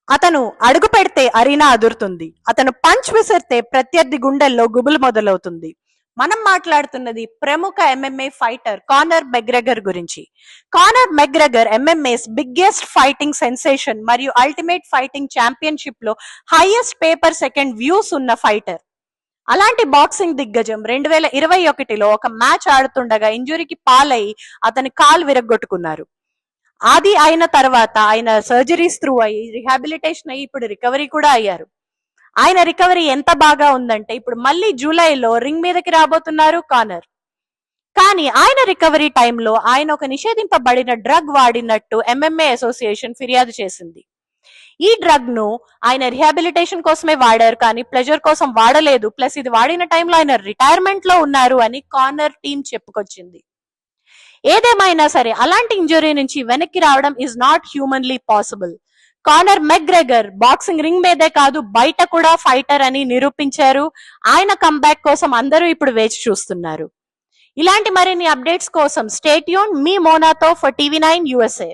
అతను అడుగు పెడితే అరీనా అదురుతుంది. అతను పంచ్ విసిరితే ప్రత్యర్థి గుండెల్లో గుబులు మొదలవుతుంది. మనం మాట్లాడుతున్నది ప్రముఖ ఎంఎంఏ ఫైటర్ కానర్ మెగ్రెగర్ గురించి. Conor McGregor MMA's biggest fighting sensation మరియు అల్టిమేట్ ఫైటింగ్ ఛాంపియన్షిప్ లో హైయెస్ట్ పేపర్ సెకండ్ వ్యూస్ ఉన్న ఫైటర్. అలాంటి బాక్సింగ్ దిగ్గజం 2021లో ఒక మ్యాచ్ ఆడుతుండగా ఇంజురీకి పాలై అతని కాలు విరగ్గొట్టుకున్నారు. అది అయిన తర్వాత ఆయన సర్జరీస్ త్రూ అయ్యి రిహాబిలిటేషన్ అయ్యి ఇప్పుడు రికవరీ కూడా అయ్యారు. ఆయన రికవరీ ఎంత బాగా ఉందంటే ఇప్పుడు మళ్ళీ జూలైలో రింగ్ మీదకి రాబోతున్నారు కానర్. కానీ ఆయన రికవరీ టైంలో ఆయన ఒక నిషేధింపబడిన డ్రగ్ వాడినట్టు ఎంఎంఏ అసోసియేషన్ ఫిర్యాదు చేసింది. ఈ డ్రగ్ ను ఆయన రిహాబిలిటేషన్ కోసమే వాడారు, కానీ ప్లెజర్ కోసం వాడలేదు. ప్లస్ ఇది వాడిన టైంలో ఆయన రిటైర్మెంట్ లో ఉన్నారు అని కానర్ టీం చెప్పుకొచ్చింది. ఏదేమైనా సరే అలాంటి ఇంజరీ నుంచి వెనక్కి రావడం is not humanly possible. Conor McGregor boxing ring మీదే కాదు బయట కూడా ఫైటర్ అని నిరూపించారు. ఆయన కంబ్యాక్ కోసం అందరూ ఇప్పుడు వేచి చూస్తున్నారు. ఇలాంటి మరిన్ని అప్డేట్స్ కోసం స్టే ట్యూన్ మీ మోనాతో ఫర్ టీవీ9 USA.